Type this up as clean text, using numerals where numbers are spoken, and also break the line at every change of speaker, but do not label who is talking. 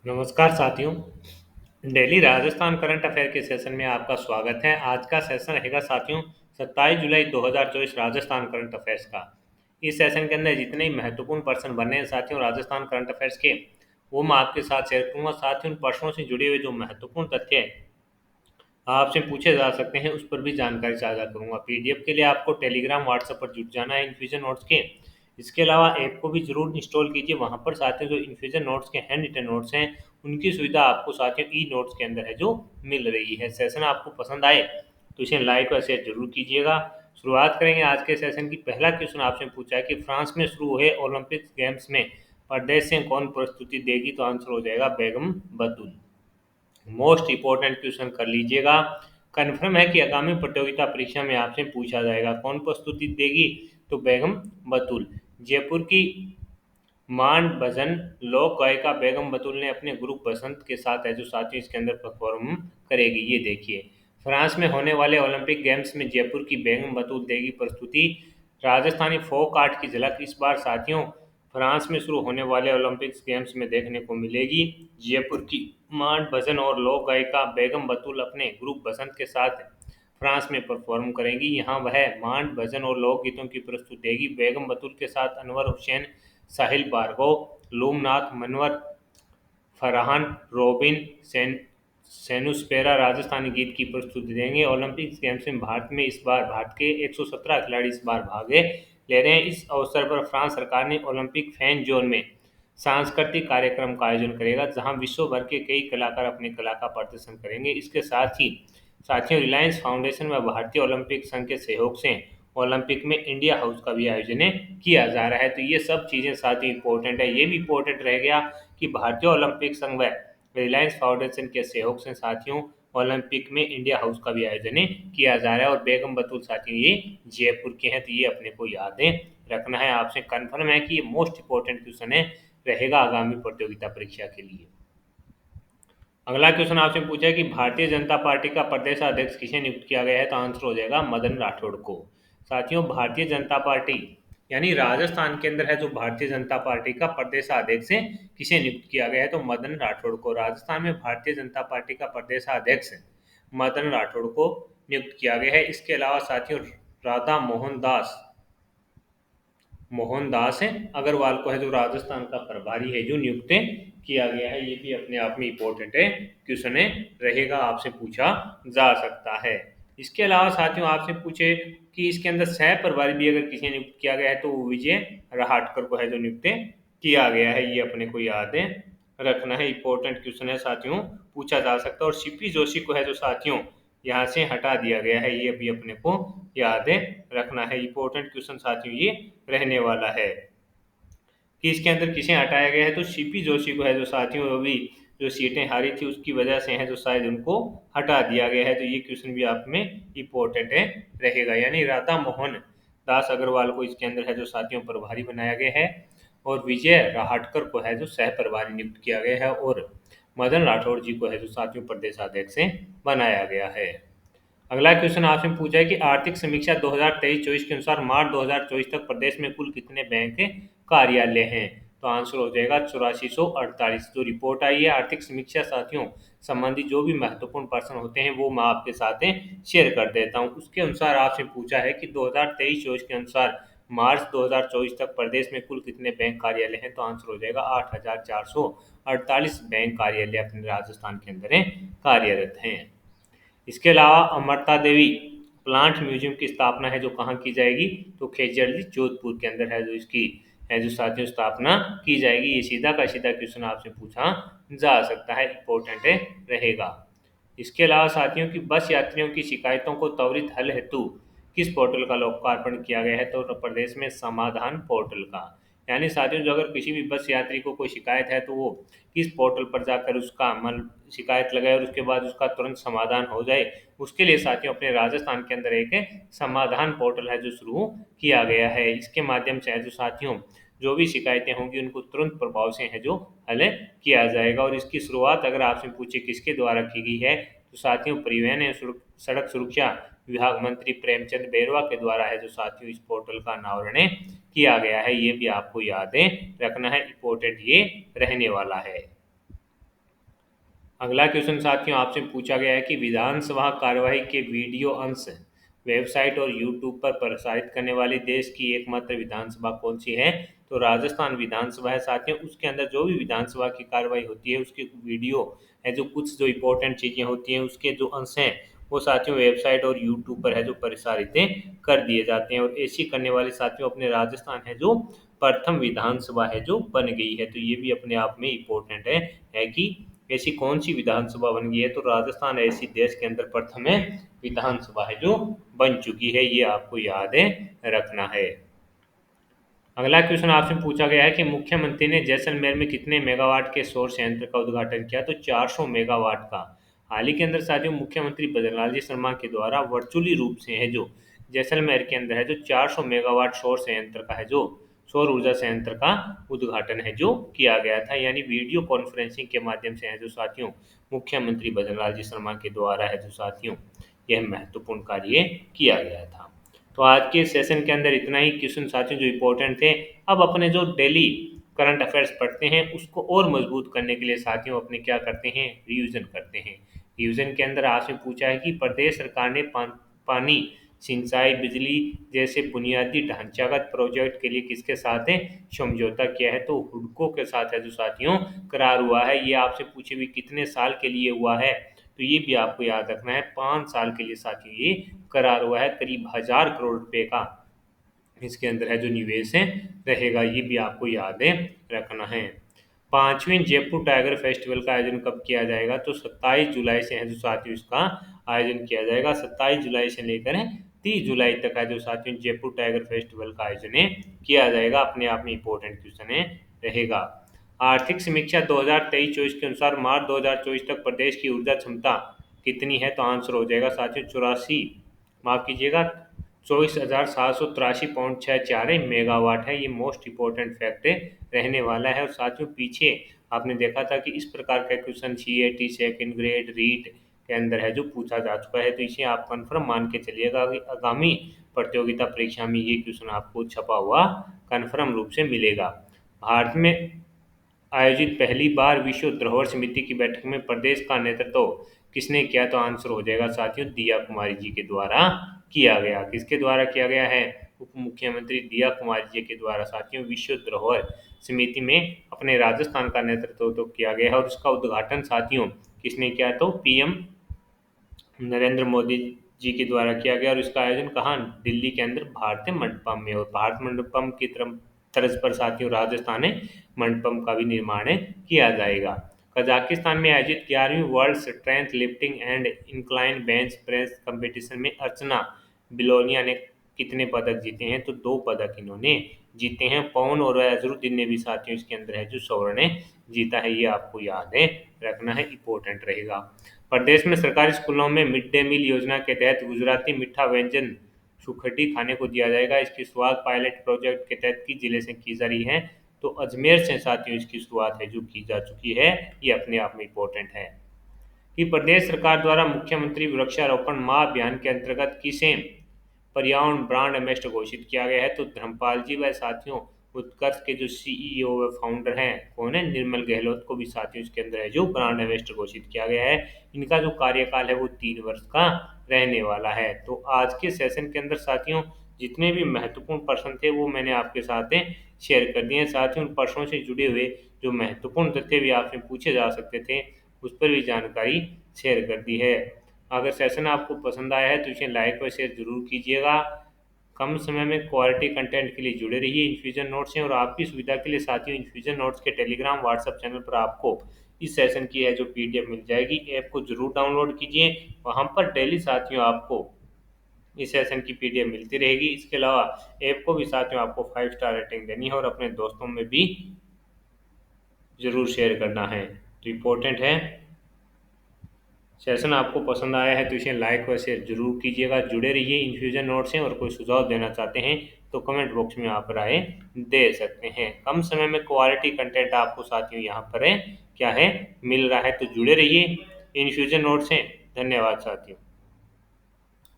नमस्कार साथियों। Daily Rajasthan current affair के सेशन में आपका स्वागत है। आज का सेशन रहेगा साथियों 27 जुलाई 2024 राजस्थान करंट अफेयर्स का। इस सेशन के अंदर जितने ही महत्वपूर्ण प्रश्न बनने हैं साथियों राजस्थान करंट अफेयर्स के, वो मैं आपके साथ शेयर करूंगा। साथ ही उन प्रश्नों से जुड़े हुए जो महत्वपूर्ण तथ्य हैं आपसे पूछे जा सकते हैं, उस पर भी जानकारी साझा करूंगा। पीडीएफ के लिए आपको टेलीग्राम व्हाट्सएप पर जुट जाना है इन्फ्यूजन नोट्स के। इसके अलावा ऐप को भी जरूर इंस्टॉल कीजिए। वहां पर साथियों जो इन्फ्यूजन नोट्स के हैंड रिटन नोट्स हैं, उनकी सुविधा आपको साथियों ई नोट्स के अंदर है जो मिल रही है। सेशन आपको पसंद आए तो इसे लाइक और शेयर जरूर कीजिएगा। शुरुआत करेंगे आज के सेशन की। पहला क्वेश्चन आपसे पूछा है कि फ्रांस में शुरू हुए ओलंपिक गेम्स में प्रदेश से कौन प्रस्तुति देगी, तो आंसर हो जाएगा बेगम बतूल। मोस्ट इंपॉर्टेंट क्वेश्चन कर लीजिएगा। कंफर्म है कि आगामी प्रतियोगिता परीक्षा में आपसे पूछा जाएगा कौन प्रस्तुति देगी, तो बेगम बतूल। जयपुर की मांड भजन लोक गायिका बेगम बतूल ने अपने ग्रुप बसंत के साथ है जो साथियों इसके अंदर परफॉर्म करेगी। ये देखिए, फ्रांस में होने वाले ओलंपिक गेम्स में जयपुर की बेगम बतूल देगी प्रस्तुति। राजस्थानी फोक आर्ट की झलक इस बार साथियों फ्रांस में शुरू होने वाले ओलंपिक्स गेम्स में देखने को मिलेगी। जयपुर की मांड भजन और लोक गायिका बेगम बतूल अपने ग्रुप बसंत के साथ फ्रांस में परफॉर्म करेंगी। यहाँ वह मांड भजन और लोकगीतों की प्रस्तुति देगी। बेगम बतूल के साथ अनवर हुसैन, साहिल भार्गव, लूमनाथ मनवर, फरहान, रोबिन सेन सेनुस्पेरा राजस्थानी गीत की प्रस्तुति देंगे। ओलंपिक्स गेम्स में भारत के 117 खिलाड़ी इस बार भाग ले रहे हैं। इस अवसर पर फ्रांस सरकार ने ओलंपिक फैन जोन में सांस्कृतिक कार्यक्रम का आयोजन करेगा, जहां विश्व भर के कई कलाकार अपनी कला का प्रदर्शन करेंगे। इसके साथ ही साथियों रिलायंस फाउंडेशन व भारतीय ओलंपिक संघ के सहयोग से ओलंपिक में इंडिया हाउस का भी आयोजन किया जा रहा है। तो ये सब चीज़ें साथ ही इम्पोर्टेंट है। ये भी इम्पोर्टेंट रह गया कि भारतीय ओलंपिक संघ व रिलायंस फाउंडेशन के सहयोग से साथियों ओलंपिक में इंडिया हाउस का भी आयोजन किया जा रहा है। और बेगम बतूल साथियों ये जयपुर के हैं, तो ये अपने को यादें रखना है। आपसे कन्फर्म है कि ये मोस्ट इंपॉर्टेंट क्वेश्चन है, रहेगा आगामी प्रतियोगिता परीक्षा के लिए। अगला क्वेश्चन आपसे पूछा है कि भारतीय जनता पार्टी का प्रदेश अध्यक्ष किसे नियुक्त किया गया है, तो आंसर हो जाएगा मदन राठौड़ को। साथियों भारतीय जनता पार्टी यानी राजस्थान के अंदर है जो भारतीय जनता पार्टी का प्रदेश अध्यक्ष है, किसे नियुक्त किया गया है, तो मदन राठौड़ को। राजस्थान में भारतीय जनता पार्टी का प्रदेश अध्यक्ष मदन राठौड़ को नियुक्त किया गया है। इसके अलावा साथियों राधा मोहनदास है अग्रवाल को है जो राजस्थान का प्रभारी है जो नियुक्त किया गया है। ये भी अपने आप में इम्पोर्टेंट है, क्वेश्चन रहेगा, आपसे पूछा जा सकता है। इसके अलावा साथियों आपसे पूछे कि इसके अंदर सह प्रभारी भी अगर किसी नियुक्त किया गया है तो वो विजय रहाटकर को है जो नियुक्त किया गया है। ये अपने को याद रखना है, इंपॉर्टेंट क्वेश्चन है साथियों, पूछा जा सकता है। और सीपी जोशी को है जो साथियों यहाँ से हटा दिया गया है, ये भी अपने को याद रखना है। इंपॉर्टेंट क्वेश्चन साथियों ये रहने वाला है कि इसके अंदर किसे हटाया गया है, तो सीपी जोशी को है जो साथियों अभी जो सीटें हारी थी उसकी वजह से है जो शायद उनको हटा दिया गया है। तो ये क्वेश्चन भी आप में इम्पोर्टेंट रहेगा। यानी राधा मोहन दास अग्रवाल को इसके अंदर है जो साथियों प्रभारी बनाया गया है, और विजय राहटकर को है जो सह प्रभारी नियुक्त किया गया है, और मदन राठौड़ जी को है जो साथियों प्रदेशाध्यक्ष बनाया गया है। अगला क्वेश्चन आपसे पूछा है कि आर्थिक समीक्षा 2023-24 के अनुसार मार्च 2024 तक प्रदेश में कुल कितने बैंक कार्यालय हैं, तो आंसर हो जाएगा 8448। जो रिपोर्ट आई है आर्थिक समीक्षा साथियों संबंधी जो भी महत्वपूर्ण प्रश्न होते हैं वो मैं आपके साथ शेयर कर देता हूं। उसके अनुसार आपसे पूछा है कि 2023-24 के अनुसार मार्च 2024 तक प्रदेश में कुल कितने बैंक कार्यालय हैं, तो आंसर हो जाएगा 8448 बैंक कार्यालय अपने राजस्थान के अंदर कार्यरत हैं। इसके अलावा अमरता देवी प्लांट म्यूजियम की स्थापना है जो कहाँ की जाएगी, तो खेजड़ली जोधपुर के अंदर है जो इसकी है जो साथियों स्थापना की जाएगी। ये सीधा का सीधा क्वेश्चन आपसे पूछा जा सकता है, इंपॉर्टेंट रहेगा। इसके अलावा साथियों की बस यात्रियों की शिकायतों को त्वरित हल हेतु किस पोर्टल का लोकार्पण किया गया है, तो उत्तर प्रदेश में समाधान पोर्टल का। यानी साथियों जो अगर किसी भी बस यात्री को कोई शिकायत है तो वो किस पोर्टल पर जाकर उसका शिकायत लगाए और उसके बाद उसका तुरंत समाधान हो जाए, उसके लिए साथियों अपने राजस्थान के अंदर एक समाधान पोर्टल है जो शुरू किया गया है। इसके माध्यम से है जो साथियों जो भी शिकायतें होंगी उनको तुरंत प्रभाव से है जो हल किया जाएगा। और इसकी शुरुआत अगर आपसे पूछे किसके द्वारा की गई है, तो साथियों परिवहन एवं सड़क सुरक्षा विभाग मंत्री प्रेमचंद बैरवा के द्वारा है जो साथियों इस पोर्टल का अनावरण किया गया है। ये भी आपको याद रखना है, इंपॉर्टेंट ये रहने वाला है। अगला क्वेश्चन साथियों आपसे पूछा गया है कि विधानसभा कार्यवाही के वीडियो अंश वेबसाइट और यूट्यूब पर प्रसारित करने वाली देश की एकमात्र विधानसभा कौन सी है? तो राजस्थान विधानसभा है साथियों। उसके अंदर जो भी विधानसभा की कार्यवाही होती है उसके वीडियो है, जो कुछ जो इंपॉर्टेंट चीजें होती हैं उसके जो अंश हैं वो साथियों वेबसाइट और यूट्यूब पर है जो प्रसारित कर दिए जाते हैं। और ऐसी करने वाले साथियों अपने राजस्थान है जो प्रथम विधानसभा है जो बन गई है। तो ये भी अपने आप में इम्पोर्टेंट है कि ऐसी कौन सी विधानसभा बन गई है? तो राजस्थान ऐसी देश के अंदर प्रथम है विधानसभा है जो बन चुकी है, ये आपको याद है रखना है। अगला क्वेश्चन आपसे पूछा गया है कि मुख्यमंत्री ने जैसलमेर में कितने मेगावाट के सौर संयंत्र का उद्घाटन किया? तो 400 मेगावाट का। हाल ही के अंदर साथियों मुख्यमंत्री बद्रीलाल जी शर्मा के द्वारा वर्चुअली रूप से है जो जैसलमेर के अंदर है जो 400 मेगावाट सौर संयंत्र का है जो सौर ऊर्जा संयंत्र का उद्घाटन है जो किया गया था, यानी वीडियो कॉन्फ्रेंसिंग के माध्यम से है जो साथियों मुख्यमंत्री बद्रीलाल जी शर्मा के द्वारा है जो साथियों यह महत्वपूर्ण कार्य किया गया था। तो आज के सेशन के अंदर इतना ही क्वेश्चन साथियों जो इम्पोर्टेंट थे। अब अपने जो डेली करंट अफेयर्स पढ़ते हैं उसको और मजबूत करने के लिए साथियों अपने क्या करते हैं, रिवीजन करते हैं। रिवीजन के अंदर आपसे पूछा है कि प्रदेश सरकार ने पानी सिंचाई बिजली जैसे बुनियादी ढांचागत प्रोजेक्ट के लिए किसके साथ है समझौता किया है? तो हुडको के साथ है जो साथियों करार हुआ है। ये आपसे पूछे भी कितने साल के लिए हुआ है? तो ये भी आपको याद रखना है, 5 साल के लिए साथियों ये करार हुआ है। करीब 1,000 करोड़ रुपए का इसके अंदर है जो निवेश है रहेगा, ये भी आपको याद है रखना है। पांचवें जयपुर टाइगर फेस्टिवल का आयोजन कब किया जाएगा? तो 27 जुलाई से है जो साथियों इसका आयोजन किया जाएगा। 27 जुलाई से लेकर 30 जुलाई तक है जो साथियों जयपुर टाइगर फेस्टिवल का आयोजन किया जाएगा। अपने आप में इंपॉर्टेंट क्वेश्चन रहेगा। आर्थिक समीक्षा 2023-24 के अनुसार मार्च 2024 तक प्रदेश की ऊर्जा क्षमता कितनी है? तो आंसर हो जाएगा साथियों 84, माफ कीजिएगा 24,783.64 मेगावाट है। ये मोस्ट इंपॉर्टेंट फैक्ट रहने वाला है। और साथियों पीछे आपने देखा था कि इस प्रकार का question CAT second grade REET के अंदर है जो पूछा जा चुका है, तो इसे आप कंफर्म मान के चलिएगा कि आगामी प्रतियोगिता परीक्षा में ये क्वेश्चन आपको छपा हुआ कंफर्म रूप से मिलेगा। भारत में आयोजित पहली बार विश्व धरोहर समिति की बैठक में प्रदेश का नेतृत्व किसने किया? तो आंसर हो जाएगा साथियों दिया कुमारी जी के द्वारा किया गया। किसके द्वारा किया गया है? उप मुख्यमंत्री दिया कुमारी जी के द्वारा साथियों विश्व धरोहर समिति में अपने राजस्थान का नेतृत्व तो किया गया है। और उसका उद्घाटन साथियों किसने किया? तो पीएम नरेंद्र मोदी जी के द्वारा किया गया। और इसका आयोजन कहाँ? दिल्ली के अंदर भारतीय मंडपम में। और भारत मंडपम की तर्ज पर साथियों राजस्थान मंडपम का भी निर्माण किया जाएगा। कजाकिस्तान में आयोजित 11वीं world strength lifting and incline bench press competition में अर्चना बिलोनिया ने कितने पदक जीते हैं? तो 2 पदक इन्होंने जीते हैं। पवन और अजरुद्दीन ने भी साथियों इसके अंदर है जो स्वर्ण जीता है, ये आपको याद रखना है, इंपॉर्टेंट रहेगा। प्रदेश में सरकारी स्कूलों में मिड डे मील योजना के तहत गुजराती मीठा व्यंजन सुखड़ी खाने को दिया जाएगा। इसकी शुरुआत पायलट प्रोजेक्ट के तहत किस जिले से की जा रही है? तो अजमेर से साथियों इसकी शुरुआत है जो की जा चुकी है, ये अपने आप में इम्पोर्टेंट है। कि प्रदेश सरकार द्वारा मुख्यमंत्री वृक्षारोपण माह अभियान के अंतर्गत किसे पर्यावरण ब्रांड एम्बेसडर घोषित किया गया है? तो धर्मपाल जी व साथियों उत्कर्ष के जो सीईओ व फाउंडर हैं कौन है? निर्मल गहलोत को भी साथियों इसके अंदर है जो ब्रांड एम्बेसडर घोषित किया गया है। इनका जो कार्यकाल है वो 3 वर्ष का रहने वाला है। तो आज के सेशन के अंदर साथियों जितने भी महत्वपूर्ण प्रश्न थे वो मैंने आपके साथ शेयर कर दिए हैं। साथियों उन प्रश्नों से जुड़े हुए जो महत्वपूर्ण तथ्य भी आपसे पूछे जा सकते थे उस पर भी जानकारी शेयर कर दी है। अगर सेशन आपको पसंद आया है तो इसे लाइक व शेयर जरूर कीजिएगा। कम समय में क्वालिटी कंटेंट के लिए जुड़े रहिए इन्फ्यूजन नोट्स हैं। और आपकी सुविधा के लिए साथियों इन्फ्यूजन नोट्स के टेलीग्राम व्हाट्सएप चैनल पर आपको इस सेशन की है जो पीडीएफ मिल जाएगी। ऐप को जरूर डाउनलोड कीजिए, वहां पर डेली साथियों आपको इस सेशन की पीडीएफ मिलती रहेगी। इसके अलावा ऐप को भी साथियों आपको 5 स्टार रेटिंग देनी है और अपने दोस्तों में भी जरूर शेयर करना है। तो इम्पोर्टेंट है, सेशन आपको पसंद आया है तो इसे लाइक व शेयर जरूर कीजिएगा। जुड़े रहिए इन्फ्यूजन नोट से। और कोई सुझाव देना चाहते हैं तो कमेंट बॉक्स में आप राय दे सकते हैं। कम समय में क्वालिटी कंटेंट आपको साथियों यहाँ पर क्या है मिल रहा है, तो जुड़े रहिए इन्फ्यूजन नोट से। धन्यवाद साथियों।